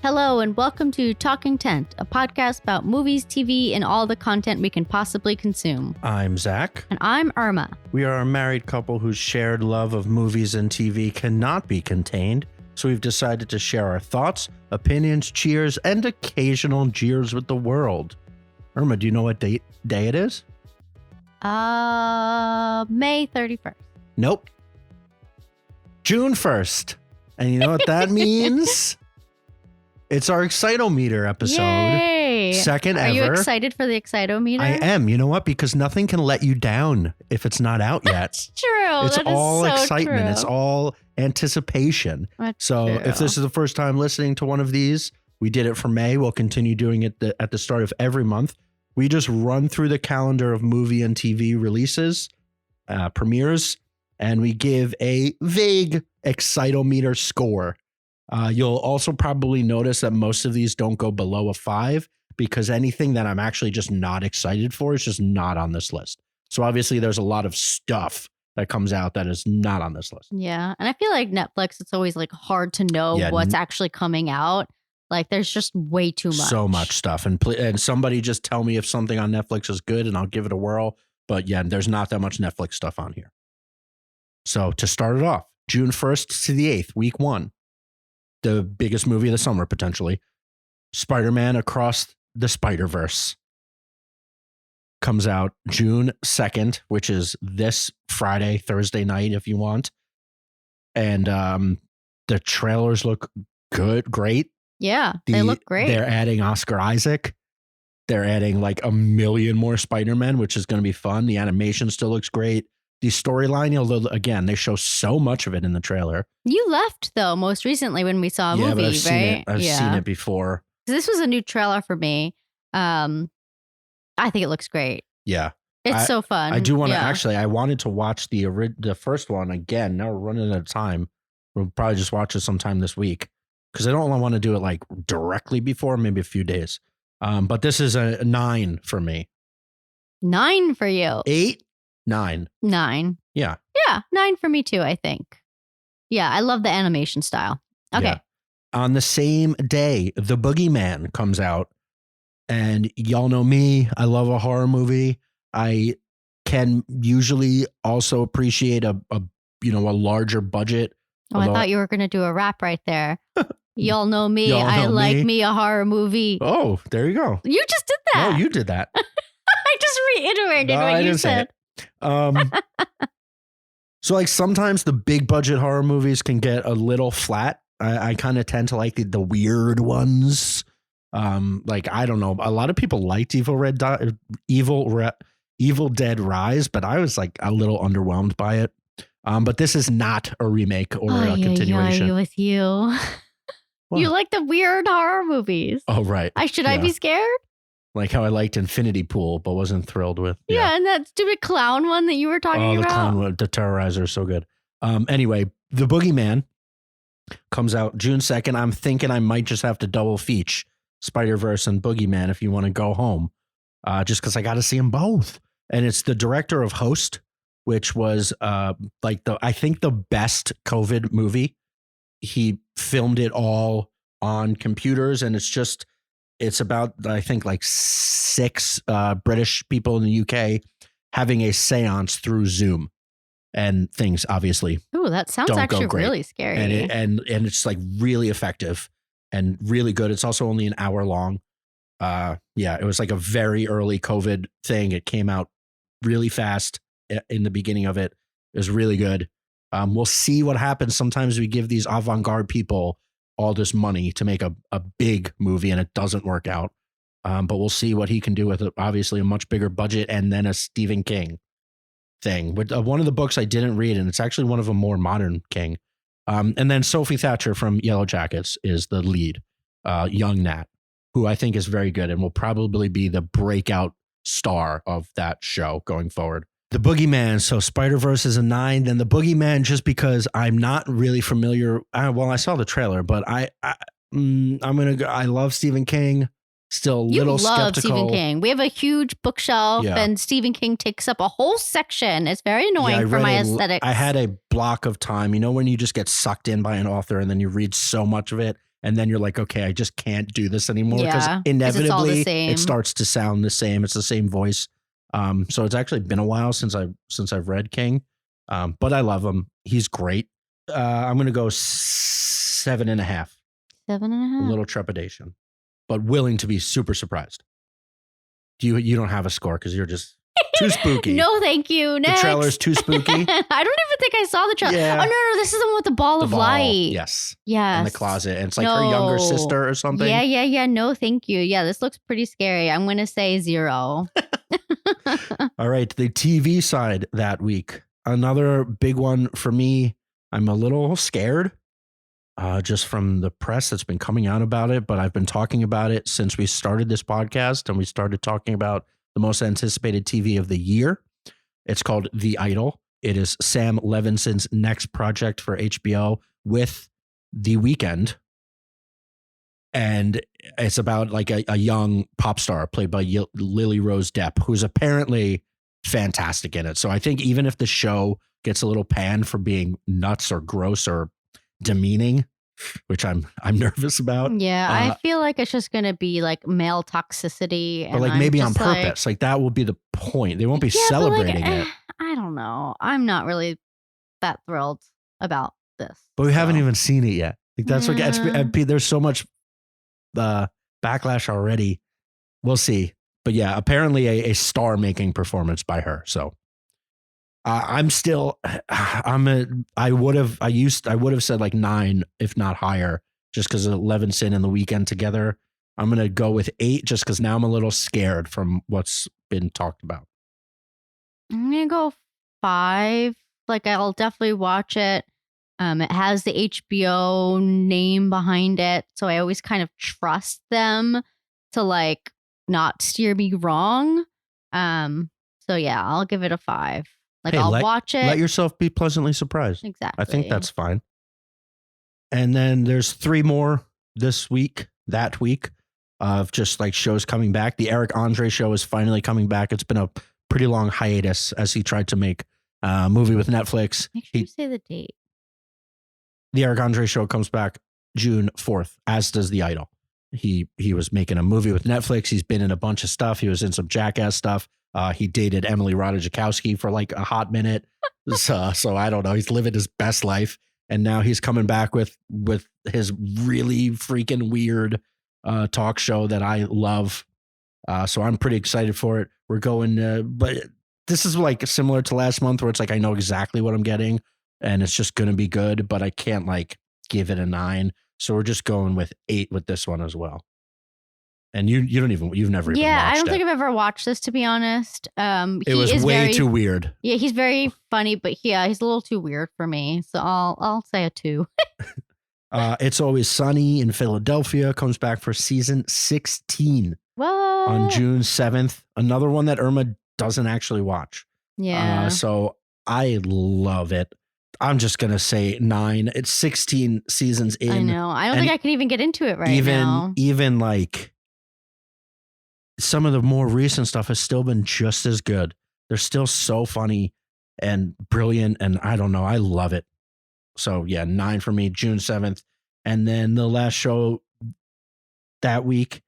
Hello and welcome to Talking Tent, a podcast about movies, TV, and all the content we can possibly consume. I'm Zach. And I'm Irma. We are a married couple whose shared love of movies and TV cannot be contained, so we've decided to share our thoughts, opinions, cheers, and occasional jeers with the world. Irma, do you know what day it is? May 31st. Nope. June 1st. And you know what that means? It's our Excitometer episode. Yay! Second ever. Are you excited for the Excitometer? I am. You know what? Because nothing can let you down if it's not out yet. That's true. It's all excitement. True. It's all anticipation. That's so true. If this is the first time listening to one of these, we did it for May. We'll continue doing it at the start of every month. We just run through the calendar of movie and TV releases, premieres, and we give a vague Excitometer score. You'll also probably notice that most of these don't go below a 5 because anything that I'm actually just not excited for is just not on this list. So obviously there's a lot of stuff that comes out that is not on this list. Yeah. And I feel like Netflix, it's always like hard to know what's actually coming out. Like there's just way too much. So much stuff. And somebody just tell me if something on Netflix is good and I'll give it a whirl. But yeah, there's not that much Netflix stuff on here. So to start it off, June 1st to the 8th, week 1. The biggest movie of the summer, potentially. Spider-Man Across the Spider-Verse comes out June 2nd, which is this Friday, Thursday night, if you want. And the trailers look good, great. Yeah, they look great. They're adding Oscar Isaac. They're adding like a million more Spider-Men, which is going to be fun. The animation still looks great. The storyline, although again, they show so much of it in the trailer. You left though most recently when we saw a movie, but I've right? seen it. I've seen it before. This was a new trailer for me. I think it looks great. Yeah, it's so fun. I do want to actually. I wanted to watch the first one again. Now we're running out of time. We'll probably just watch it sometime this week because I don't want to do it like directly before, maybe a few days. But this is a 9 for me. 9 for you. 8. 9. Yeah. Yeah. 9 for me too, I think. Yeah. I love the animation style. Okay. Yeah. On the same day, The Boogeyman comes out. And y'all know me. I love a horror movie. I can usually also appreciate a larger budget. Oh, I thought you were going to do a rap right there. Y'all know me. I like me a horror movie. Oh, there you go. You just did that. Oh, you did that. I just reiterated what you said. So like sometimes the big budget horror movies can get a little flat. I kind of tend to like the weird ones. Like I don't know, a lot of people liked Evil Dead Rise, but I was like a little underwhelmed by it. But this is not a remake or a continuation. With you. What? You like the weird horror movies. Oh right. Should I be scared? Like how I liked Infinity Pool, but wasn't thrilled with. Yeah, and that stupid clown one that you were talking about. Oh, the clown one, the Terrorizer is so good. Anyway, The Boogeyman comes out June 2nd. I'm thinking I might just have to double feature Spider-Verse and Boogeyman if you want to go home. Just because I got to see them both. And it's the director of Host, which was I think the best COVID movie. He filmed it all on computers, and it's about, I think, like 6 British people in the UK having a seance through Zoom, and things obviously. Oh, that sounds actually really scary. And it's like really effective and really good. It's also only an hour long. It was like a very early COVID thing. It came out really fast in the beginning of it. It was really good. We'll see what happens. Sometimes we give these avant-garde people all this money to make a big movie and it doesn't work out. But we'll see what he can do with obviously a much bigger budget and then a Stephen King thing. One of the books I didn't read, and it's actually one of a more modern King. And then Sophie Thatcher from Yellow Jackets is the lead, young Nat, who I think is very good and will probably be the breakout star of that show going forward. The Boogeyman, so Spider-Verse is a 9. Then The Boogeyman, just because I'm not really familiar. I saw the trailer, but I'm gonna go. I love Stephen King. Still a little skeptical. You love Stephen King. We have a huge bookshelf, and Stephen King takes up a whole section. It's very annoying for my aesthetics. I had a block of time. You know when you just get sucked in by an author and then you read so much of it And then you're like, okay, I just can't do this anymore because Yeah, 'cause inevitably it's all the same. it starts to sound the same. It's the same voice. So it's actually been a while since I've read King, but I love him. He's great. I'm gonna go 7.5. 7.5. A little trepidation, but willing to be super surprised. You don't have a score because you're just too spooky. No, thank you. Next. The trailer's too spooky. I don't even think I saw the trailer. Yeah. Oh no, this is the one with the ball of light. Yes. Yes. In the closet. And it's like her younger sister or something. Yeah. No, thank you. Yeah, this looks pretty scary. I'm gonna say 0. All right, the TV side that week. Another big one for me. I'm a little scared. Just from the press that's been coming out about it, but I've been talking about it since we started this podcast and we started talking about the most anticipated TV of the year. It's called The Idol. It is Sam Levinson's next project for HBO with The Weeknd. And it's about like a young pop star played by Lily Rose Depp, who's apparently fantastic in it. So I think even if the show gets a little panned for being nuts or gross or demeaning, which I'm nervous about. Yeah, I feel like it's just gonna be like male toxicity, and but like maybe on purpose. Like that will be the point. They won't be celebrating it. I don't know. I'm not really that thrilled about this. But we haven't even seen it yet. Like that's what gets me. There's so much backlash already. We'll see. But yeah, apparently a star-making performance by her. So. I would have said like 9, if not higher, just because of Levinson and The Weeknd together. I'm going to go with 8 just because now I'm a little scared from what's been talked about. I'm going to go 5. Like I'll definitely watch it. It has the HBO name behind it. So I always kind of trust them to like not steer me wrong. So yeah, I'll give it a 5. Like I'll watch it. Let yourself be pleasantly surprised. Exactly. I think that's fine. And then there's 3 more that week of just like shows coming back. The Eric Andre show is finally coming back. It's been a pretty long hiatus as he tried to make a movie with Netflix. Make sure you say the date. The Eric Andre show comes back June 4th, as does The Idol. He was making a movie with Netflix. He's been in a bunch of stuff. He was in some Jackass stuff. He dated Emily Ratajkowski for like a hot minute. So I don't know. He's living his best life. And now he's coming back with his really freaking weird talk show that I love. So I'm pretty excited for it. We're going, but this is like similar to last month where it's like I know exactly what I'm getting and it's just going to be good, but I can't like give it a 9. So we're just going with 8 with this one as well. And you've never even watched it. Yeah, I don't think I've ever watched this, to be honest. It was way too weird. Yeah, he's very funny, but he's a little too weird for me. So I'll say a 2. It's Always Sunny in Philadelphia comes back for season 16 on June 7th. Another one that Irma doesn't actually watch. Yeah. So I love it. I'm just going to say 9. It's 16 seasons in. I know. I don't think I can even get into it now. Even like some of the more recent stuff has still been just as good. They're still so funny and brilliant. And I don't know. I love it. So yeah, 9 for me, June 7th. And then the last show that week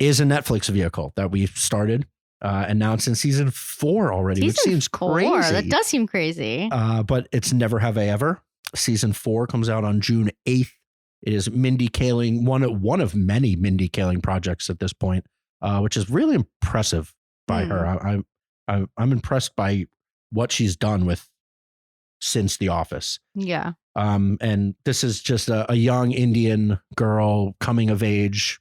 is a Netflix vehicle that we've started. And now it's in season 4 already, which seems crazy. That does seem crazy. But it's Never Have I Ever. Season 4 comes out on June 8th. It is Mindy Kaling, one of many Mindy Kaling projects at this point, which is really impressive by her. I'm impressed by what she's done since The Office. Yeah. And this is just a young Indian girl coming of age.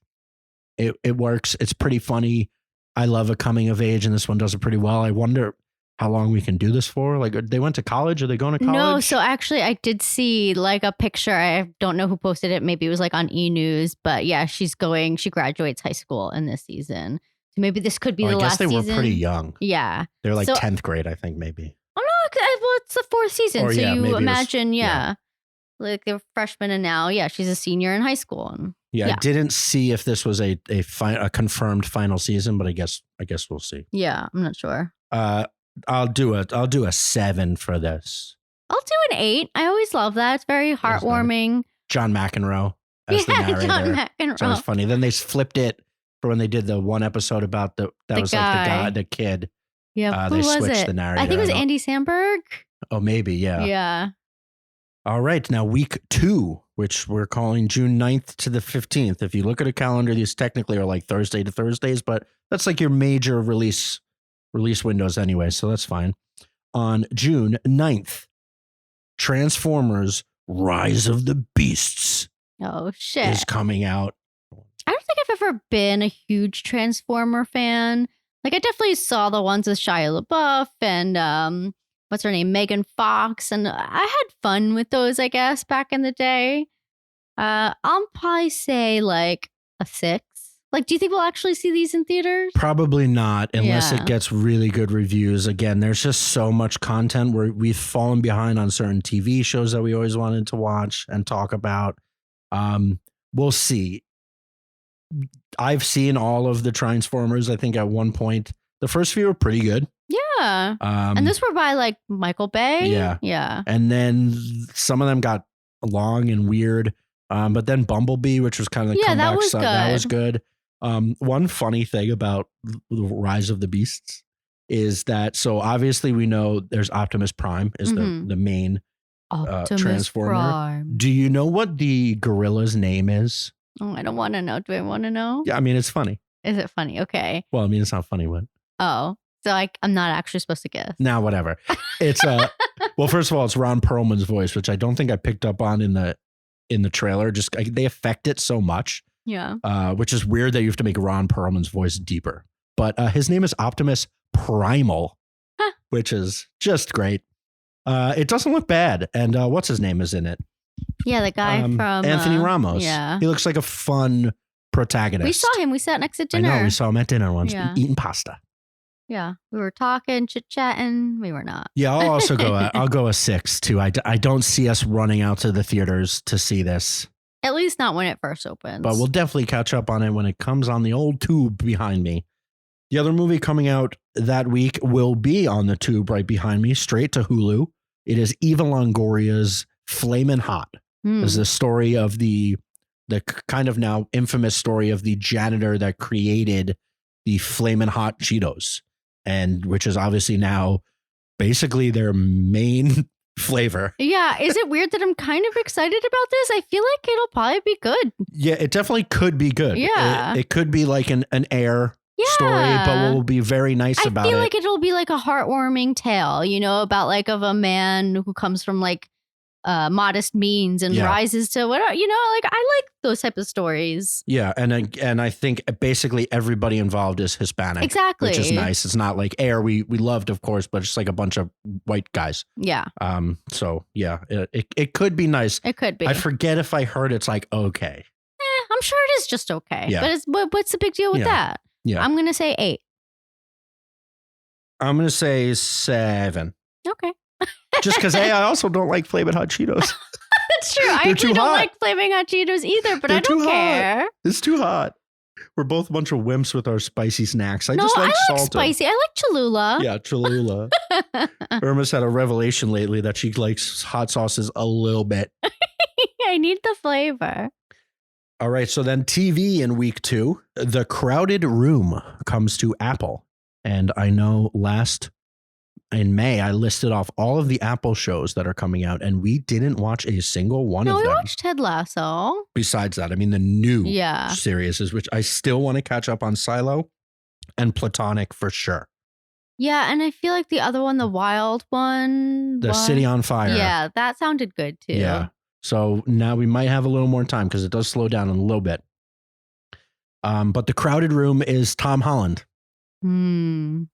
It works. It's pretty funny. I love a coming of age, and this one does it pretty well. I wonder how long we can do this for. Like, they went to college? Are they going to college? No, so actually I did see like a picture. I don't know who posted it. Maybe it was like on E-News, but yeah, she graduates high school in this season. So maybe this could be the last season. I guess they were pretty young. Yeah. They're like 10th grade, I think, maybe. Oh no, well, it's the 4th season. So you imagine, like they're freshmen and now, she's a senior in high school. And I didn't see if this was a confirmed final season, but I guess we'll see. Yeah, I'm not sure. I'll do a 7 for this. I'll do an 8. I always love that. It's very heartwarming. John McEnroe. as the narrator. John So it was McEnroe. funny. Then they flipped it for when they did the one episode about that was like the kid. Yeah, who they was switched it? the narrator. I think it was Andy Samberg. Oh, maybe, yeah. Yeah. All right, now week 2, which we're calling June 9th to the 15th. If you look at a calendar, these technically are like Thursday to Thursdays, but that's like your major release windows anyway, so that's fine. On June 9th, Transformers Rise of the Beasts is coming out. I don't think I've ever been a huge Transformer fan. Like, I definitely saw the ones with Shia LaBeouf and what's her name, Megan Fox, and I had fun with those, I guess, back in the day. I'll probably say like a 6. Like, do you think we'll actually see these in theaters? Probably not, unless it gets really good reviews. Again, there's just so much content where we've fallen behind on certain TV shows that we always wanted to watch and talk about. We'll see. I've seen all of the Transformers. I think at one point, the first few were pretty good. Yeah. And this were by like Michael Bay. Yeah. Yeah. And then some of them got long and weird. But then Bumblebee, which was kind of the comeback side, that was good. One funny thing about the Rise of the Beasts is that, so obviously we know there's Optimus Prime is the main Transformer. Prime. Do you know what the gorilla's name is? Oh, I don't want to know. Do I want to know? Yeah, I mean, it's funny. Is it funny? Okay. Well, I mean, it's not funny, but. Oh, so I'm not actually supposed to guess. Nah, whatever. It's well, first of all, it's Ron Perlman's voice, which I don't think I picked up on in the trailer. Just they affect it so much. Yeah. Which is weird that you have to make Ron Perlman's voice deeper. But his name is Optimus Primal, which is just great. It doesn't look bad. And what's his name is in it? Yeah, the guy from Anthony Ramos. Yeah. He looks like a fun protagonist. We saw him. We sat next to dinner. I know. We saw him at dinner once eating pasta. Yeah. We were talking, chit-chatting. We were not. Yeah, I'll also go a 6 too. I don't see us running out to the theaters to see this. At least not when it first opens. But we'll definitely catch up on it when it comes on the old tube behind me. The other movie coming out that week will be on the tube right behind me, straight to Hulu. It is Eva Longoria's Flamin' Hot. It's the story of the kind of now infamous story of the janitor that created the Flamin' Hot Cheetos, and which is obviously now basically their main flavor. Yeah. Is it weird that I'm kind of excited about this? I feel like it'll probably be good. Yeah, it definitely could be good. Yeah. It could be like an Air story, but what will be very nice about it. I feel like it'll be like a heartwarming tale, about like of a man who comes from like modest means and rises to whatever, like I like those type of stories. Yeah. And I think basically everybody involved is Hispanic. Exactly. Which is nice. It's not like Air we loved, of course, but it's like a bunch of white guys. Yeah. So yeah, it could be nice. It could be. I forget if I heard it's like, okay. I'm sure it is just okay. Yeah. But what's the big deal with that? Yeah. I'm going to say 8. I'm going to say 7. Okay. Just because, I also don't like Flamin' Hot Cheetos. That's true. I actually don't like Flaming Hot Cheetos either, but I don't care. It's too hot. We're both a bunch of wimps with our spicy snacks. I just like salted. Spicy. I like Cholula. Yeah, Cholula. Irma's had a revelation lately that she likes hot sauces a little bit. I need the flavor. All right, so then TV in week 2, The Crowded Room comes to Apple. And I know in May, I listed off all of the Apple shows that are coming out, and we didn't watch a single one of them. No, we watched Ted Lasso. Besides that, I mean, the new series is, which I still want to catch up on, Silo and Platonic for sure. Yeah, and I feel like the other one, the wild one. The City on Fire. Yeah, that sounded good too. Yeah. So now we might have a little more time because it does slow down a little bit. But The Crowded Room is Tom Holland. And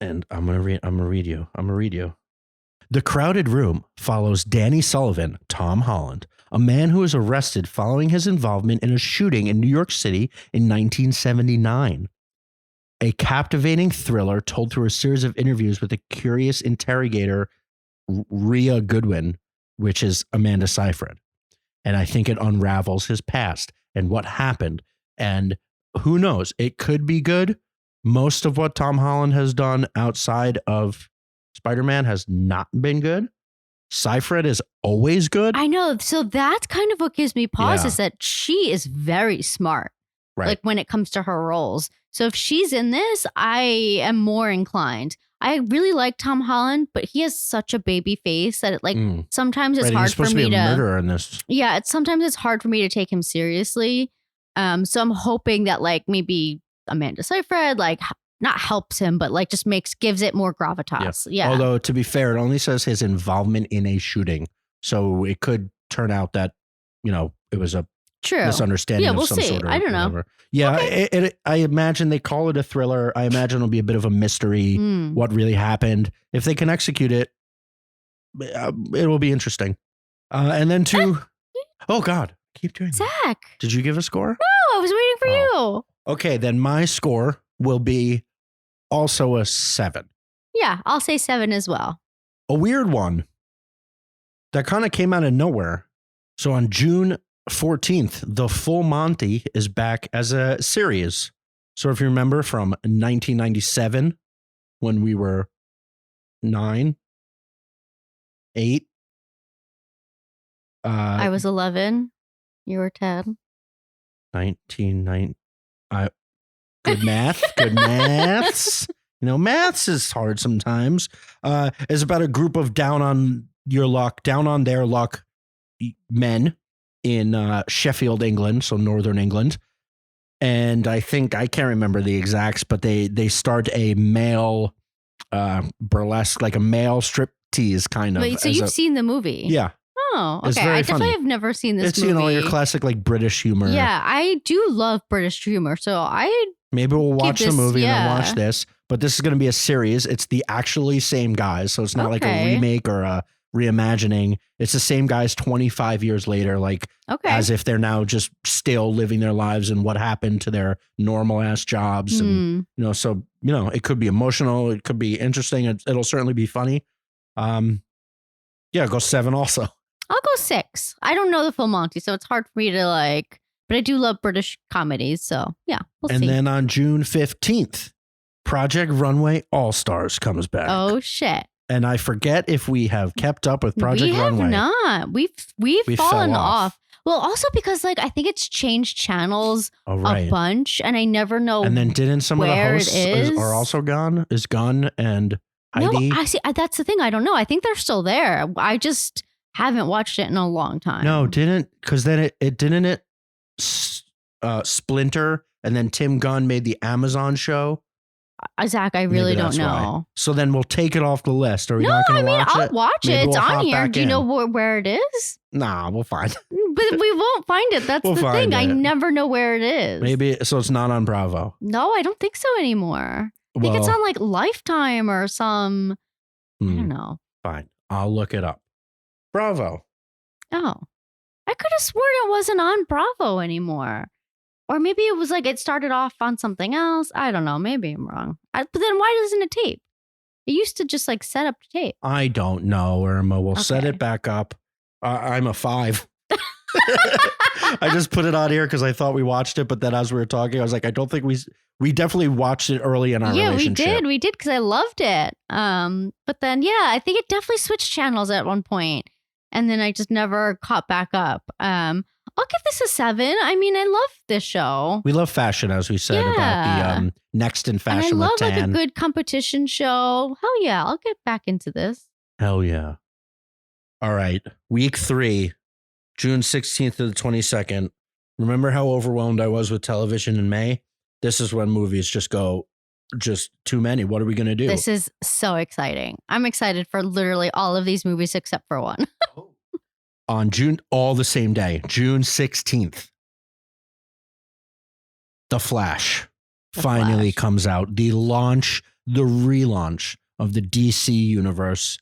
I'm gonna read you. The Crowded Room follows Danny Sullivan, Tom Holland, a man who was arrested following his involvement in a shooting in New York City in 1979. A captivating thriller told through a series of interviews with a curious interrogator, Rhea Goodwin, which is Amanda Seyfried. And I think it unravels his past and what happened. And who knows? It could be good. Most of what Tom Holland has done outside of Spider-Man has not been good. Seyfried is always good. I know. So that's kind of what gives me pause Yeah. is that she is very smart. Right. Like when it comes to her roles. So if she's in this, I am more inclined. I really like Tom Holland, but he has such a baby face that sometimes it's Right, hard he's supposed for to me be a to. murderer in this. Yeah, sometimes it's hard for me to take him seriously. So I'm hoping that like maybe Amanda Seyfried like not helps him, but like just gives it more gravitas. Yeah. Although to be fair, it only says his involvement in a shooting, so it could turn out that it was a True. misunderstanding of we'll some see. sort. Or I don't whatever. know. Yeah, Okay. I imagine they call it a thriller. I imagine it'll be a bit of a mystery. What really happened? If they can execute it, it will be interesting. And then oh God, keep doing that. Zach. Did you give a score? No, I was waiting for you. Okay, then my score will be also a 7. Yeah, I'll say 7 as well. A weird one that kind of came out of nowhere. So on June 14th, The Full Monty is back as a series. So if you remember from 1997, when we were 9, 8. I was 11. You were 10. 1990. Good math. Good maths. Maths is hard sometimes. It's about a group of down on their luck men in Sheffield, England, so northern England. And I can't remember the exacts, but they start a male burlesque, like a male striptease kind of. Wait, so you've seen the movie? Yeah. Oh, It's okay. very I definitely funny. have never seen this It's movie. all your classic like British humor. Yeah, I do love British humor, so maybe we'll watch the this- movie and yeah. then watch this. But this is going to be a series. It's the actually same guys, so it's not like a Okay. remake or a reimagining. It's the same guys 25 years later, like okay. as if they're now just still living their lives and what happened to their normal ass jobs. And so it could be emotional, it could be interesting. It'll certainly be funny. Go 7 also. I'll go 6. I don't know the Full Monty, so it's hard for me to like, but I do love British comedies, so yeah, we'll see. And then on June 15th, Project Runway All-Stars comes back. Oh shit. And I forget if we have kept up with Project Runway. We have not. We've fallen fell off. Well, also because like I think it's changed channels a bunch, and I never know. And then didn't some of the where hosts it is. are also gone? Is Gunn and Heidi? No, I see. That's the thing. I don't know. I think they're still there. I just haven't watched it in a long time. No, because then it didn't splinter, and then Tim Gunn made the Amazon show. Zach, I really Maybe don't that's why. know. So then we'll take it off the list. Are we not going to watch I'll it? watch Maybe it. It's we'll on hop here. back Do you in. know where it is? Nah, we'll find. But we won't find it. That's We'll the find thing. I it. never know where it is. Maybe so. It's not on Bravo. No, I don't think so anymore. I think it's on like Lifetime or some. I don't know. Fine, I'll look it up. Bravo. Oh, I could have sworn it wasn't on Bravo anymore. Or maybe it was like it started off on something else. I don't know. Maybe I'm wrong. But then why doesn't it tape? It used to just like set up to tape. I don't know, Irma. We'll set Okay. it back up. I'm a 5. I just put it on here because I thought we watched it, but then as we were talking, I was like, I don't think we definitely watched it early in our relationship. We did because I loved it. But then I think it definitely switched channels at one point, and then I just never caught back up. I'll give this a 7. I mean, I love this show. We love fashion, as we said about the Next in Fashion and I love with like a Tan. good competition show. Hell yeah, I'll get back into this. Hell yeah. All right. Week 3, June 16th to the 22nd. Remember how overwhelmed I was with television in May? This is when movies just too many. What are we going to do? This is so exciting. I'm excited for literally all of these movies except for one. On all the same day, June 16th, The Flash finally comes out. The relaunch of the DC universe.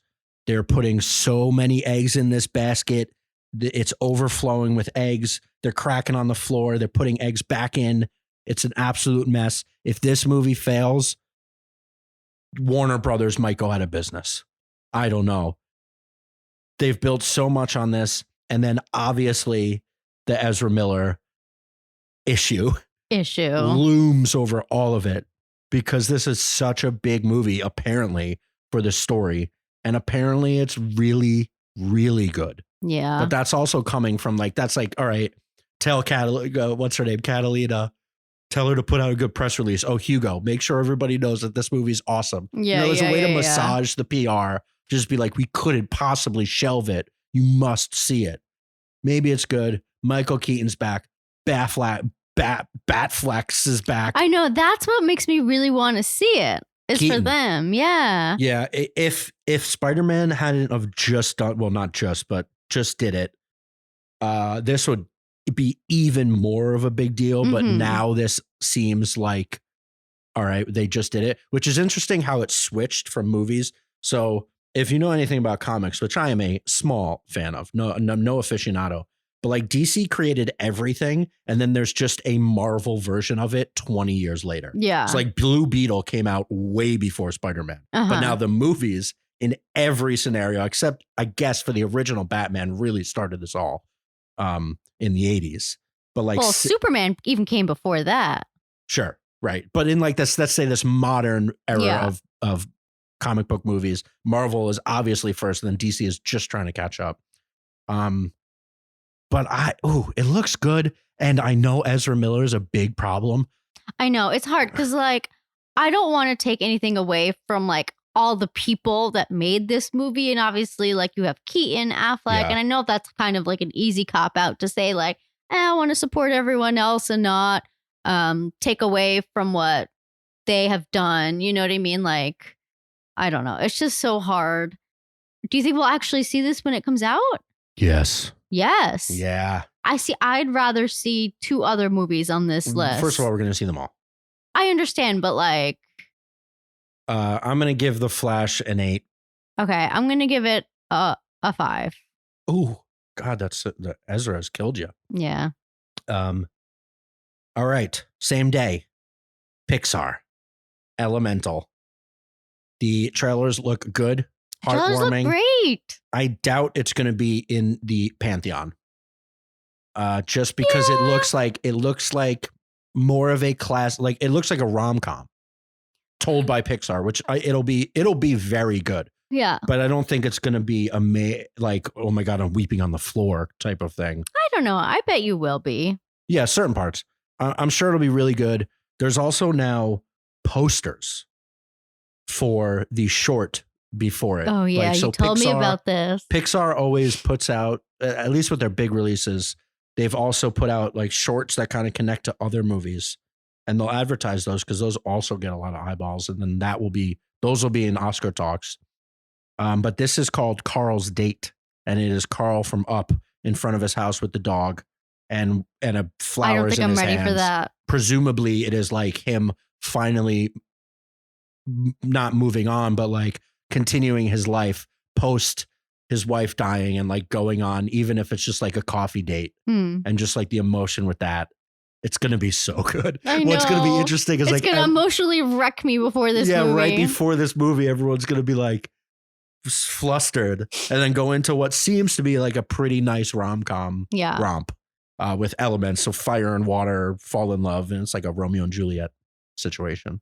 They're putting so many eggs in this basket. It's overflowing with eggs. They're cracking on the floor. They're putting eggs back in. It's an absolute mess. If this movie fails, Warner Brothers might go out of business. I don't know. They've built so much on this. And then obviously the Ezra Miller issue looms over all of it because this is such a big movie, apparently, for the story. And apparently it's really, really good. Yeah. But that's also coming from like, that's like, all right, tell Catalina, what's her name? Catalina, tell her to put out a good press release. Oh, Hugo, make sure everybody knows that this movie's awesome. Yeah. There's a way to massage the PR. Just be like, we couldn't possibly shelve it. You must see it. Maybe it's good. Michael Keaton's back. Batflex is back. I know. That's what makes me really want to see it. Is Keaton. for them. Yeah. Yeah. If Spider-Man hadn't have just done, well, not just, but just did it, this would be even more of a big deal. But now this seems like, all right, they just did it, which is interesting how it switched from movies. So if you know anything about comics, which I am a small fan of, no aficionado, but like DC created everything, and then there's just a Marvel version of it 20 years later. Yeah. It's like Blue Beetle came out way before Spider-Man. But now the movies in every scenario, except I guess for the original Batman, really started this all in the 80s. But like, well, Superman even came before that. Sure. Right. But in like this, let's say this modern era of comic book movies, Marvel is obviously first, and then DC is just trying to catch up. But it looks good. And I know Ezra Miller is a big problem. I know it's hard because like, I don't want to take anything away from like all the people that made this movie. And obviously like you have Keaton, Affleck, and I know that's kind of like an easy cop out to say like, I want to support everyone else and not take away from what they have done. You know what I mean? Like, I don't know. It's just so hard. Do you think we'll actually see this when it comes out? Yes. Yes. Yeah. I'd rather see 2 other movies on this list. First of all, we're going to see them all. I understand, but like, I'm going to give The Flash an 8. Okay. I'm going to give it a 5. Oh, God, Ezra has killed you. Yeah. All right. Same day. Pixar. Elemental. The trailers look good. Trailers look Heartwarming. great. I doubt it's going to be in the Pantheon. Just because it looks like more of a class, like it looks like a rom-com told by Pixar, which it'll be very good. Yeah. But I don't think it's going to be like, oh my God, I'm weeping on the floor type of thing. I don't know. I bet you will be. Yeah, certain parts. I'm sure it'll be really good. There's also now posters for the short before it. Oh, yeah. You told me about this. Pixar always puts out, at least with their big releases, they've also put out like shorts that kind of connect to other movies. And they'll advertise those because those also get a lot of eyeballs. And then those will be in Oscar talks. But this is called Carl's Date. And it is Carl from Up in front of his house with the dog and a flowers in his hands. I don't think I'm ready for that. Presumably it is like him finally not moving on, but like continuing his life post his wife dying and like going on, even if it's just like a coffee date and just like the emotion with that. It's going to be so good. What's going to be interesting is it's going to emotionally wreck me before this movie. Yeah, right before this movie, everyone's going to be like flustered and then go into what seems to be like a pretty nice rom-com romp with elements. So fire and water fall in love, and it's like a Romeo and Juliet situation.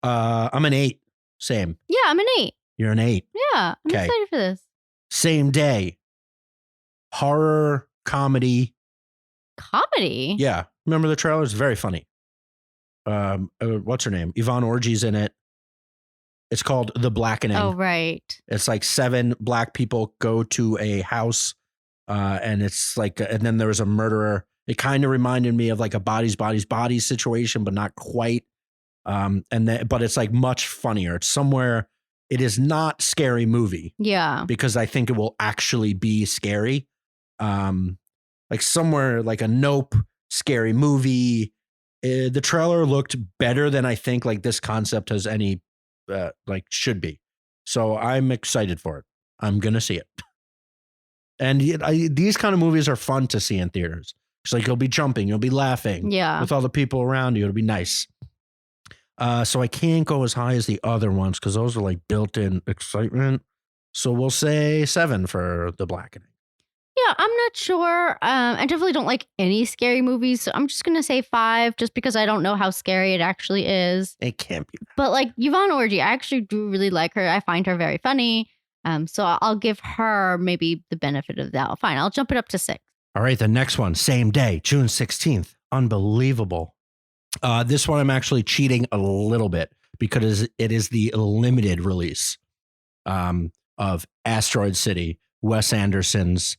I'm an 8. Same. Yeah, I'm an 8. You're an 8. Yeah, I'm excited for this. Same day. Horror, comedy. Comedy? Yeah. Remember the trailer? It's very funny. What's her name? Yvonne Orji's in it. It's called The Blackening. Oh, right. It's like 7 black people go to a house and it's like, and then there was a murderer. It kind of reminded me of like a bodies situation, but not quite. But it's like much funnier. It's somewhere. It is not Scary Movie. Yeah. Because I think it will actually be scary. Like somewhere like a Nope, Scary Movie. The trailer looked better than I think like this concept has any like should be. So I'm excited for it. I'm going to see it. And these kind of movies are fun to see in theaters. It's like you'll be jumping, you'll be laughing with all the people around you. It'll be nice. So I can't go as high as the other ones because those are like built-in excitement. So we'll say 7 for The Blackening. Yeah, I'm not sure. I definitely don't like any scary movies. So I'm just going to say 5 just because I don't know how scary it actually is. It can't be. But like Yvonne Orji, I actually do really like her. I find her very funny. So I'll give her maybe the benefit of that. Fine, I'll jump it up to 6. All right, the next one, same day, June 16th. Unbelievable. This one I'm actually cheating a little bit because it is the limited release of Asteroid City, Wes Anderson's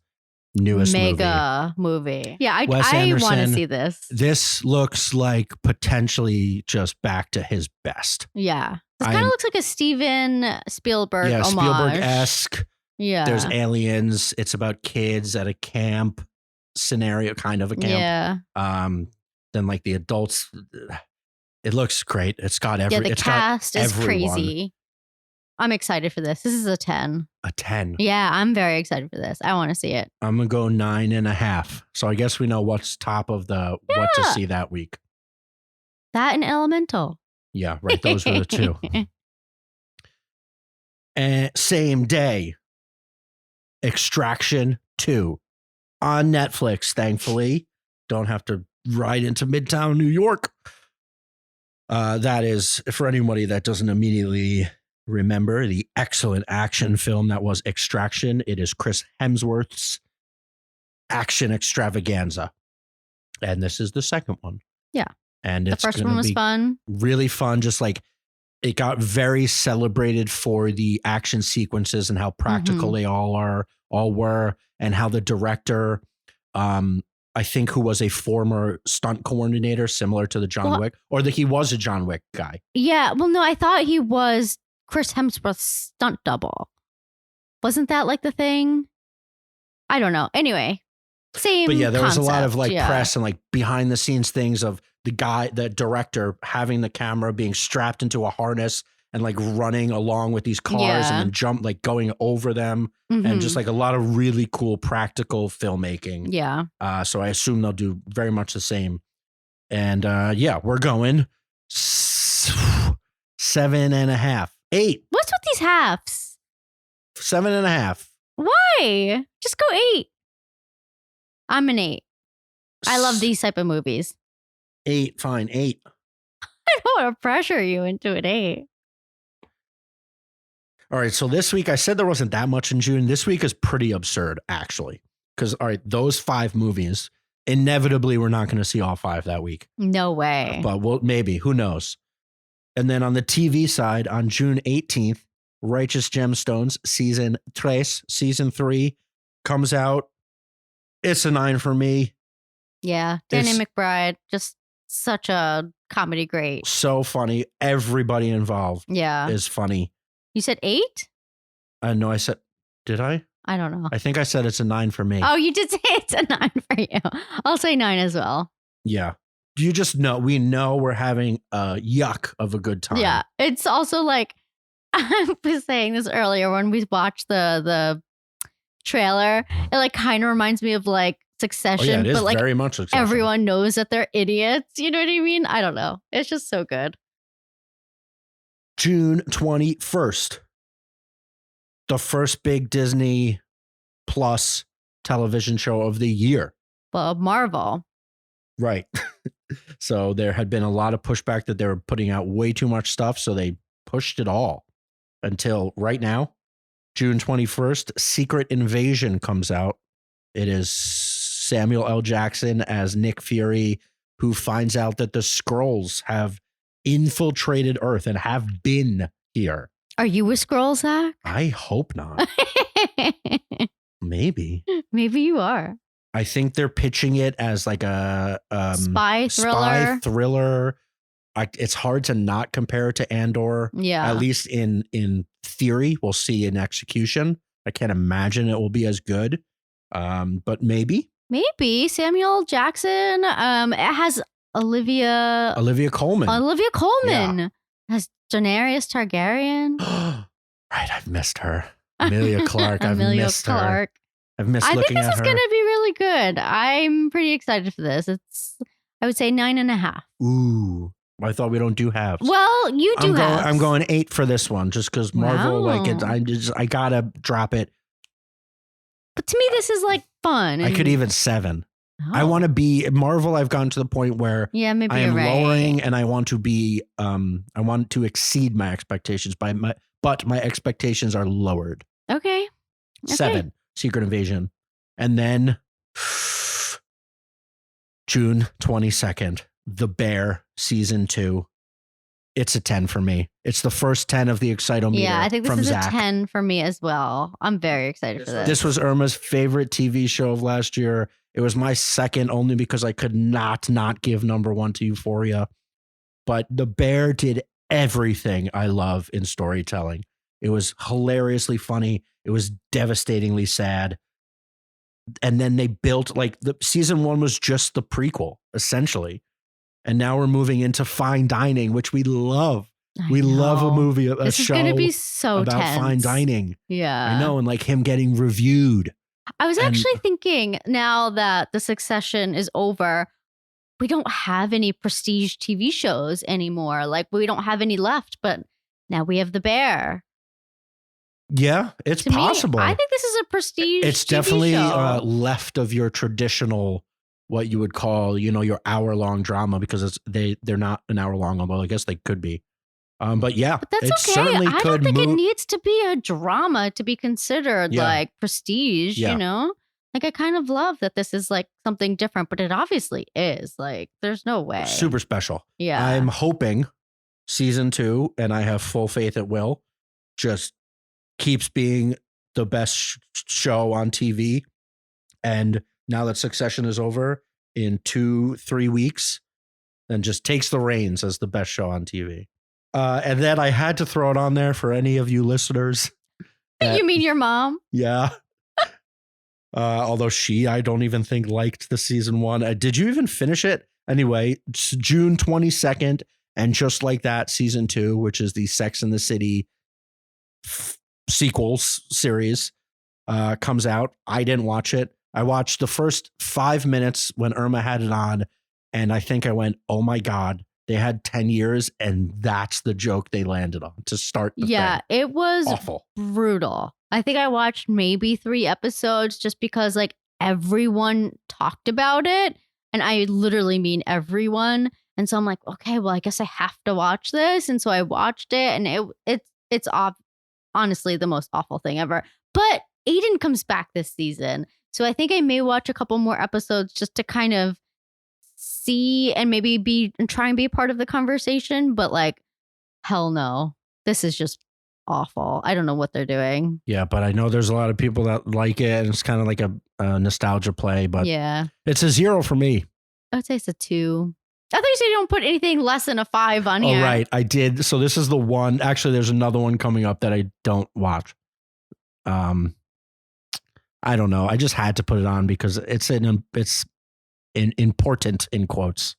newest movie. Yeah, I Anderson, want to see this. This looks like potentially just back to his best. Yeah. This kind of looks like a Steven Spielberg homage. Spielberg-esque. Yeah. There's aliens. It's about kids at a camp scenario, kind of a camp. Yeah. Then like the adults, it looks great. It's got the cast is crazy. I'm excited for this. This is a 10. A 10. Yeah, I'm very excited for this. I want to see it. I'm going to go 9.5. So I guess we know what's top of the what to see that week. That and Elemental. Yeah, right. Those were the two. And same day, Extraction 2 on Netflix, thankfully. Don't have to ride into Midtown New York. That is, for anybody that doesn't immediately remember the excellent action film that was Extraction. It is Chris Hemsworth's action extravaganza. And this is the second one. Yeah. And the first one was fun. Really fun. Just like it got very celebrated for the action sequences and how practical they all were, and how the director, I think, who was a former stunt coordinator, similar to the John Wick, or that he was a John Wick guy. Yeah. Well, no, I thought he was Chris Hemsworth's stunt double. Wasn't that like the thing? I don't know. Anyway, same. But yeah, there was a lot of concept, press and behind the scenes things of the director having the camera being strapped into a harness and running along with these cars and then going over them and just a lot of really cool practical filmmaking. Yeah. So I assume they'll do very much the same. And we're going 7.5. 8. What's with these halves? 7.5. Why? Just go 8. I'm an 8. I love these type of movies. 8, fine, 8. I don't want to pressure you into an 8. All right, so this week I said there wasn't that much in June. This week is pretty absurd, actually. Because, all right, those 5 movies, inevitably we're not going to see all 5 that week. No way. But maybe, who knows? And then on the TV side, on June 18th, Righteous Gemstones Season 3 comes out. It's a 9 for me. Yeah, Danny McBride, just such a comedy great. So funny. Everybody involved is funny. You said 8? No, I said, did I? I don't know. I think I said it's a 9 for me. Oh, you did say it's a 9 for you. I'll say 9 as well. Yeah. You just know, we know we're having a yuck of a good time. Yeah. It's also I was saying this earlier when we watched the trailer, it kind of reminds me of Succession. Oh, yeah, it is but very much Succession. Everyone knows that they're idiots. You know what I mean? I don't know. It's just so good. June 21st. The first big Disney Plus television show of the year. Well, Marvel. Right. So there had been a lot of pushback that they were putting out way too much stuff. So they pushed it all until right now, June 21st, Secret Invasion comes out. It is Samuel L. Jackson as Nick Fury, who finds out that the Skrulls have infiltrated Earth and have been here. Are you a Skrull, Zach? I hope not. Maybe. Maybe you are. I think they're pitching it as a spy thriller. It's hard to not compare it to Andor. Yeah. At least in theory. We'll see in execution. I can't imagine it will be as good. But maybe. Maybe. Samuel Jackson. It has Olivia Colman. Yeah. Has Daenerys Targaryen. Right, I've missed her. Emilia Clarke. I've missed her. I've missed looking at her. I think this is going to be really good. I'm pretty excited for this. I would say 9.5. Ooh. I thought we don't do halves. Well, you do halves. I'm going 8 for this one just because Marvel, I gotta drop it. But to me, this is fun. I could even 7. Oh. I want to be Marvel. I've gotten to the point where maybe I am lowering, and I want to be. I want to exceed my expectations but my expectations are lowered. Okay. 7, Secret Invasion. And then June 22nd, The Bear season 2. It's a 10 for me. It's the first 10 of the Excitometer. Yeah, I think this from is Zach. a 10 for me as well. I'm very excited for this. This was Irma's favorite TV show of last year. It was my second only because I could not give number 1 to Euphoria. But The Bear did everything I love in storytelling. It was hilariously funny. It was devastatingly sad. And then they built, like, the season 1 was just the prequel, essentially. And now we're moving into fine dining, which we love. We love a movie, a this show is gonna be so about tense. fine dining. Yeah. I know. And like him getting reviewed. I was actually thinking, now that the Succession is over, we don't have any prestige TV shows anymore. Like, we don't have any left, but now we have The Bear. Yeah, it's possible. I think this is a prestige It's TV definitely show. left of your traditional, what you would call, your hour-long drama, because they're not an hour long, although I guess they could be. But yeah, But that's it okay. certainly I could don't think move. it needs to be a drama to be considered like prestige, Yeah. you know? Like, I kind of love that this is like something different, but it obviously is. Like, there's no way. Super special. Yeah. I'm hoping season 2, and I have full faith it will, just keeps being the best show on TV. And now that Succession is over in 2-3 weeks, then just takes the reins as the best show on TV. And then I had to throw it on there for any of you listeners. You mean your mom? Yeah. Although I don't even think liked the season 1. Did you even finish it? Anyway, it's June 22nd. And just like that, season 2, which is the Sex and the City sequels series, comes out. I didn't watch it. I watched the first 5 minutes when Irma had it on. And I think I went, oh my God, they had 10 years. And that's the joke they landed on to start the thing. It was awful. Brutal. I think I watched maybe 3 episodes just because like everyone talked about it. And I literally mean everyone. And so I'm like, okay, well, I guess I have to watch this. And so I watched it, and it's honestly the most awful thing ever. But Aiden comes back this season. So I think I may watch a couple more episodes just to kind of see and maybe try and be a part of the conversation. But like, hell no, this is just awful. I don't know what they're doing. Yeah, but I know there's a lot of people that like it, and it's kind of like a nostalgia play, but yeah, it's a 0 for me. I'd say it's a 2. I thought you said you don't put anything less than a 5 on here. Oh, right. I did. So this is the one. Actually, there's another one coming up that I don't watch. I don't know. I just had to put it on because it's important in quotes.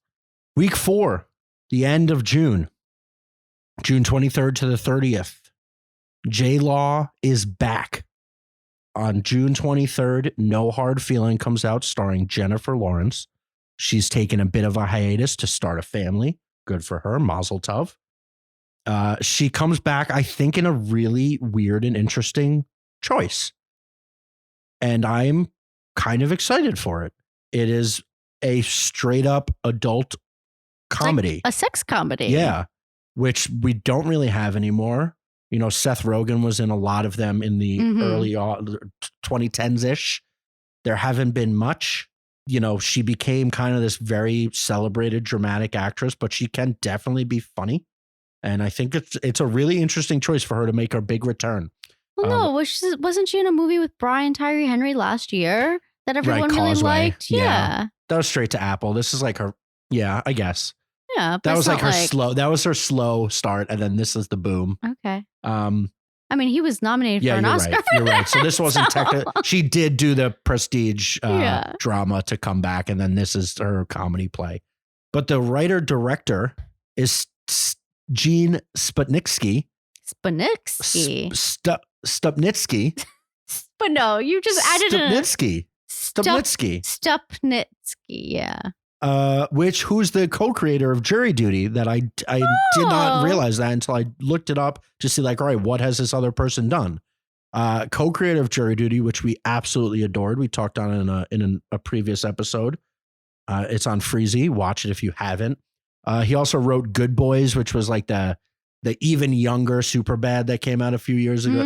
Week 4, the end of June 23rd to the 30th. J-Law is back. On June 23rd, No Hard Feeling comes out, starring Jennifer Lawrence. She's taken a bit of a hiatus to start a family. Good for her. Mazel tov. She comes back, I think, in a really weird and interesting choice. And I'm kind of excited for it. It is a straight up adult comedy. Like a sex comedy. Yeah. Which we don't really have anymore. Seth Rogen was in a lot of them in the early 2010s-ish. There haven't been much. She became kind of this very celebrated dramatic actress, but she can definitely be funny. And I think it's a really interesting choice for her to make her big return. Well, no, wasn't she in a movie with Brian Tyree Henry last year that everyone really Causeway. liked? Yeah. That was straight to Apple. This is like her. Yeah, I guess. Yeah. That was like her slow. That was her slow start. And then this is the boom. Okay. I mean, he was nominated for an Oscar. Right. You're right. So this wasn't technically. She did do the prestige drama to come back. And then this is her comedy play. But the writer-director is Gene Stupnitsky. Stupnitsky. But no, you just added Stupnitsky. Yeah. Who's the co-creator of Jury Duty that I did not realize that until I looked it up to see like, all right, what has this other person done? Co-creator of Jury Duty, which we absolutely adored. We talked on in a previous episode. It's on Freezy. Watch it if you haven't. He also wrote Good Boys, which was like the the even younger Superbad that came out a few years ago.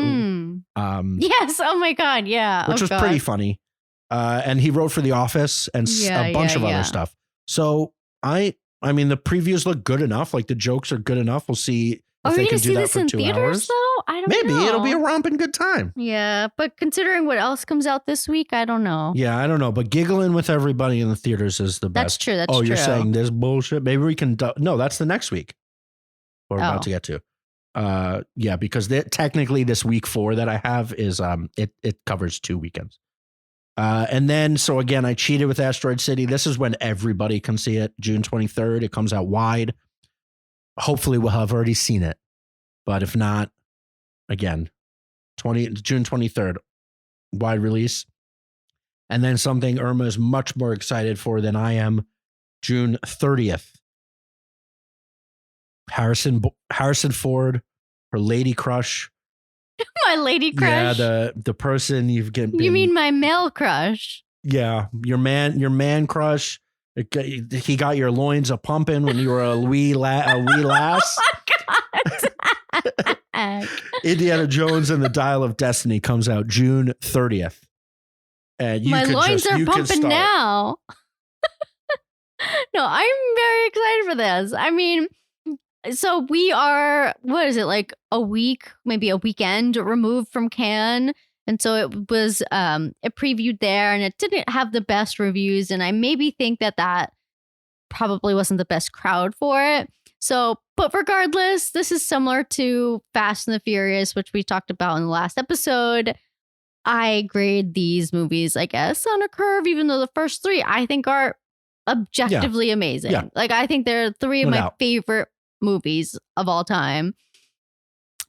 Yes. Oh my God. Yeah. Which was pretty funny. And he wrote for The Office and a bunch of other stuff. So I mean, the previews look good enough. Like the jokes are good enough. We'll see if they can do that for 2 hours. Though? I don't know. Maybe it'll be a romping good time. Yeah, but considering what else comes out this week, I don't know. Yeah, I don't know. But giggling with everybody in the theaters is the best. That's true. That's true. Oh, you're saying this bullshit? Maybe we can. No, that's the next week. We're about to get to. Yeah, because technically this week 4 that I have is it covers 2 weekends. And then, so again, I cheated with Asteroid City. This is when everybody can see it. June 23rd. It comes out wide. Hopefully we'll have already seen it. But if not, again, June 23rd, wide release. And then something Irma is much more excited for than I am. June 30th. Harrison Ford, her lady crush. My lady crush? Yeah, the person you've been. You mean my male crush? Yeah, your man crush. He got your loins a pumping when you were a wee lass. Oh my God. Indiana Jones and the Dial of Destiny comes out June 30th. And my loins are pumping now. No, I'm very excited for this. I mean, so we are, what is it, like a week, maybe a weekend removed from Cannes. And so it was, it previewed there and it didn't have the best reviews. And I maybe think that probably wasn't the best crowd for it. So, but regardless, this is similar to Fast and the Furious, which we talked about in the last episode. I grade these movies, I guess, on a curve, even though the first 3 I think are objectively amazing. Yeah. Like, I think they're 3 of my favorite movies of all time.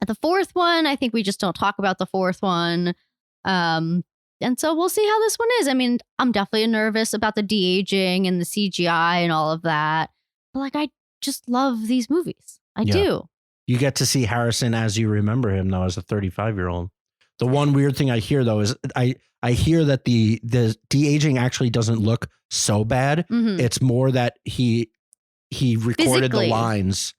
The 4th one, I think we just don't talk about the 4th one. And so we'll see how this one is. I mean, I'm definitely nervous about the de-aging and the CGI and all of that. But like, I just love these movies. I do. You get to see Harrison as you remember him, though, as a 35-year-old. The one weird thing I hear, though, is I hear that the de-aging actually doesn't look so bad. Mm-hmm. It's more that he recorded the lines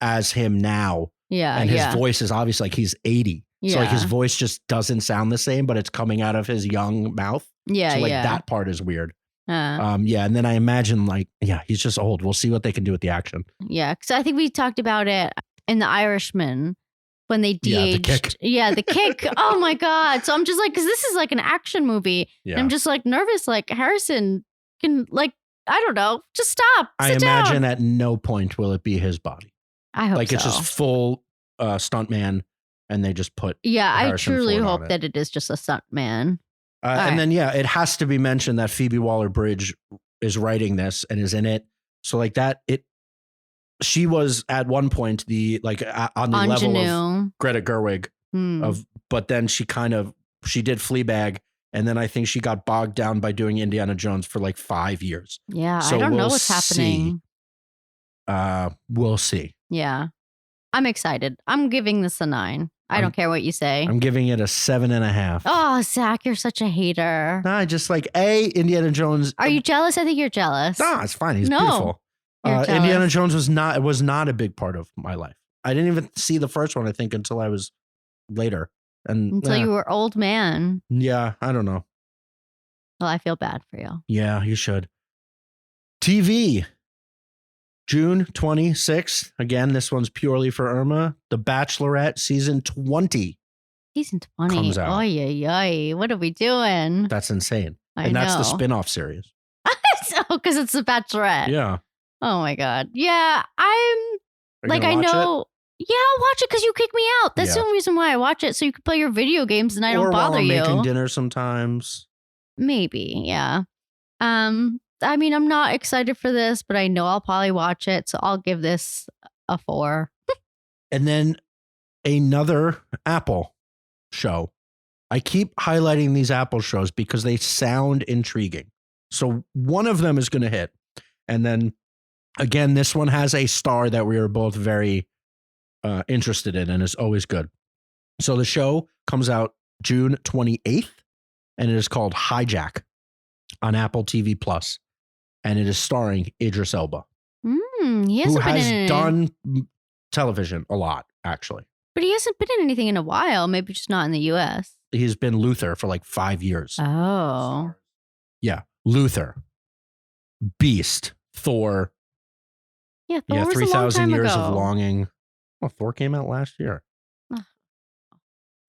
as him now. Yeah. And his voice is obviously like he's 80. Yeah. So like his voice just doesn't sound the same, but it's coming out of his young mouth. Yeah. So like that part is weird. Yeah. And then I imagine he's just old. We'll see what they can do with the action. Yeah. Because I think we talked about it in The Irishman when they de-aged. Yeah, the kick. Oh my God. So I'm just like, because this is like an action movie. Yeah. And I'm just like nervous. Like Harrison can I don't know, just stop. I imagine at no point will it be his body. I hope it's just full stuntman. And they just put I truly hope that it is just a stunt man. And then it has to be mentioned that Phoebe Waller-Bridge is writing this and is in it. So like that, she was at one point on the level of Greta Gerwig but then she did Fleabag, and then I think she got bogged down by doing Indiana Jones for like 5 years. Yeah, so I don't know what's happening. We'll see. Yeah. I'm excited. I'm giving this a 9. I don't care what you say. I'm giving it a 7.5. Oh, Zach, you're such a hater. Nah, just like Indiana Jones. Are you jealous? I think you're jealous. Nah, it's fine. He's beautiful. Indiana Jones was not a big part of my life. I didn't even see the first one, I think, until I was later. Until you were old man. Yeah, I don't know. Well, I feel bad for you. Yeah, you should. TV. June 26th. Again, this one's purely for Irma. The Bachelorette season 20. Season 20 comes out. Oy. What are we doing? That's insane. That's the spin-off series. Because it's The Bachelorette. Yeah. Oh my God. Yeah. I know. Yeah, I'll watch it because you kick me out. That's the only reason why I watch it. So you can play your video games and I don't bother you. Or making dinner sometimes. Maybe. Yeah. I mean, I'm not excited for this, but I know I'll probably watch it. So I'll give this a 4. And then another Apple show. I keep highlighting these Apple shows because they sound intriguing. So one of them is going to hit. And then again, this one has a star that we are both very interested in and is always good. So the show comes out June 28th and it is called Hijack on Apple TV Plus. And it is starring Idris Elba, who has done television a lot, actually. But he hasn't been in anything in a while. Maybe just not in the U.S. He's been Luther for like 5 years. Oh. Yeah. Luther, Beast, Thor. Yeah, Thor was 3,000 years ago. of longing. Well, Thor came out last year.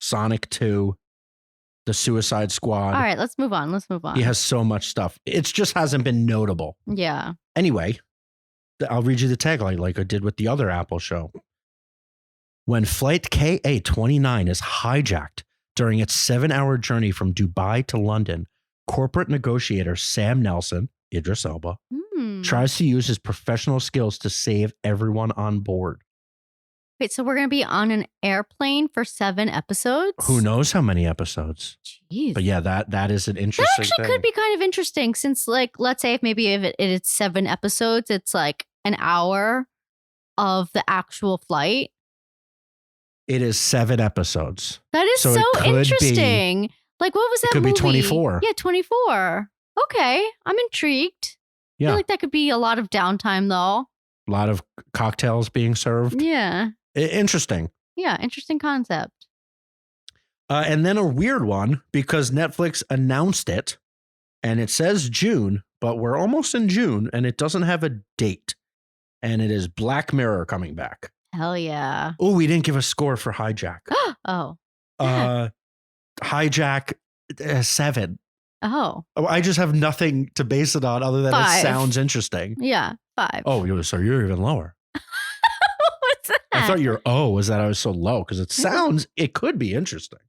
Sonic 2, The Suicide Squad. All right, let's move on. He has so much stuff. It just hasn't been notable. Yeah. Anyway, I'll read you the tagline like I did with the other Apple show. When Flight KA-29 is hijacked during its 7-hour journey from Dubai to London, corporate negotiator Sam Nelson, Idris Elba, tries to use his professional skills to save everyone on board. Wait, so we're going to be on an airplane for 7 episodes? Who knows how many episodes? Jeez. But yeah, that is an interesting That actually thing. could be kind of interesting since, like, let's say if it's 7 episodes, it's like an hour of the actual flight. It is 7 episodes. That is so interesting. Like, what was that movie? It could be 24. Yeah, 24. Okay, I'm intrigued. Yeah. I feel like that could be a lot of downtime, though. A lot of cocktails being served. Yeah. Interesting. Yeah, interesting concept. And then a weird one because Netflix announced it and it says June, but we're almost in June and it doesn't have a date. And it is Black Mirror coming back. Hell yeah. Oh, we didn't give a score for Hijack. Oh. Hijack 7. Oh. I just have nothing to base it on other than 5. It sounds interesting. Yeah, 5. Oh, so you're even lower. What's that? I thought your was that I was so low because it could be interesting.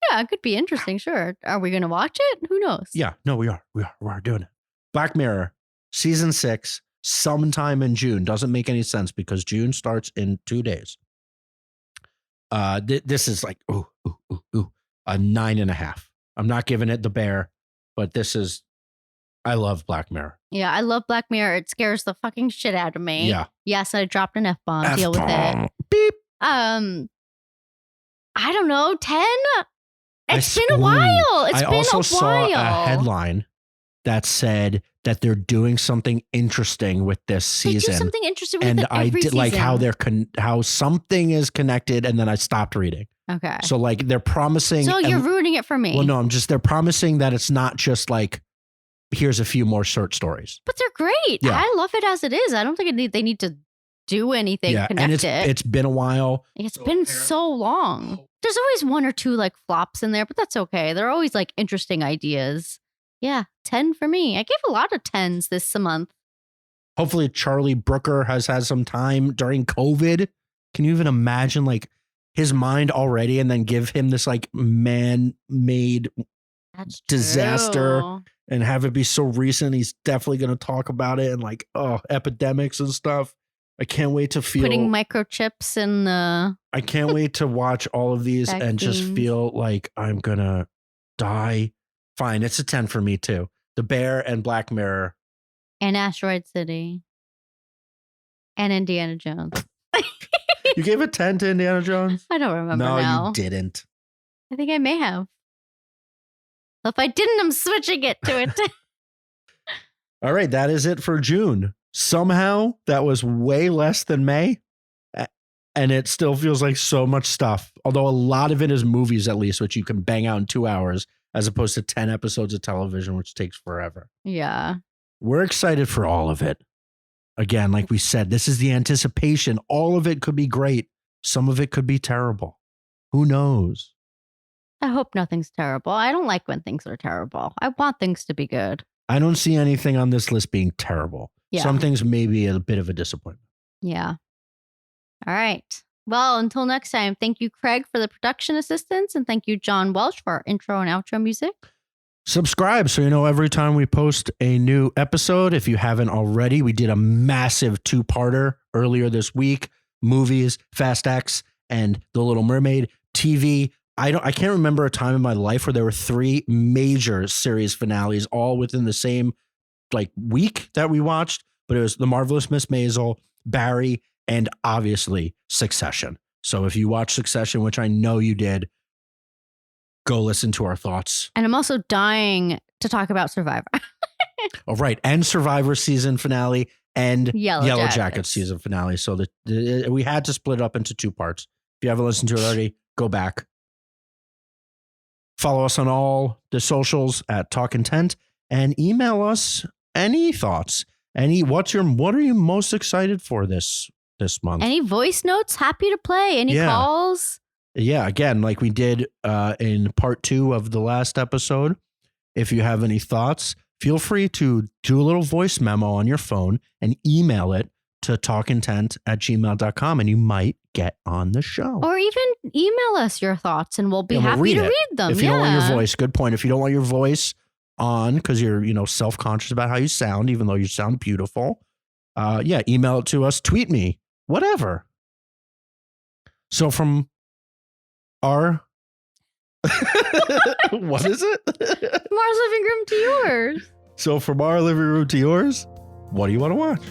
Yeah, it could be interesting, sure. Are we going to watch it? Who knows? Yeah, no, we are. We are doing it. Black Mirror, season 6, sometime in June. Doesn't make any sense because June starts in 2 days. This is like, a 9.5. I'm not giving it the bear, but I love Black Mirror. Yeah, I love Black Mirror. It scares the fucking shit out of me. Yeah. Yes, I dropped an F-bomb. Deal with it. Beep. I don't know, 10? It's been a while. It's been a while. I also saw a headline that said that they're doing something interesting with this season. They do something interesting with and it every did season. like how something is connected, and then I stopped reading. Okay. So like they're promising. So you're ruining it for me. Well, no, they're promising that it's not just like here's a few more short stories. But they're great. Yeah. I love it as it is. I don't think they need to do anything. Yeah, connect and it's been a while. It's been so long. There's always 1 or 2 like flops in there, but that's okay. They're always like interesting ideas. Yeah, 10 for me. I gave a lot of 10s this month. Hopefully Charlie Brooker has had some time during COVID. Can you even imagine like his mind already and then give him this like man-made disaster true. And have it be so recent? He's definitely going to talk about it and like, epidemics and stuff. I can't wait to feel putting microchips in the. I can't wait to watch all of these and just feel like I'm going to die. Fine. It's a 10 for me too. The Bear and Black Mirror. And Asteroid City. And Indiana Jones. You gave a 10 to Indiana Jones? I don't remember No, now. you didn't. I think I may have. Well, if I didn't, I'm switching it to it. All right. That is it for June. Somehow that was way less than May. And it still feels like so much stuff. Although a lot of it is movies, at least, which you can bang out in 2 hours, as opposed to 10 episodes of television, which takes forever. Yeah. We're excited for all of it. Again, like we said, this is the anticipation. All of it could be great. Some of it could be terrible. Who knows? I hope nothing's terrible. I don't like when things are terrible. I want things to be good. I don't see anything on this list being terrible. Yeah. Some things may be a bit of a disappointment. Yeah. All right. Well, until next time, thank you, Craig, for the production assistance, and thank you, John Welsh, for our intro and outro music. Subscribe so you know every time we post a new episode. If you haven't already, we did a massive 2-parter earlier this week. Movies, Fast X, and The Little Mermaid. TV. I can't remember a time in my life where there were 3 major series finales all within the same like week that we watched, but it was The Marvelous Miss Maisel, Barry, and obviously Succession. So if you watch Succession, which I know you did, go listen to our thoughts. And I'm also dying to talk about Survivor. All right. And Survivor season finale and Yellow Yellow Jackets. Jackets season finale. So we had to split it up into 2 parts. If you haven't listened to it already, go back. Follow us on all the socials at Talkin Tent and email us any thoughts. What are you most excited for this month? Any voice notes? Happy to play. Any calls? Yeah, again, like we did in part 2 of the last episode. If you have any thoughts, feel free to do a little voice memo on your phone and email it to talkintent@gmail.com, and you might get on the show. Or even email us your thoughts and we'll be happy to read them. If you don't want your voice, good point. If you don't want your voice on because you're, self-conscious about how you sound, even though you sound beautiful, email it to us, tweet me, whatever. So from our what is it? From our living room to yours. So from our living room to yours, what do you want to watch?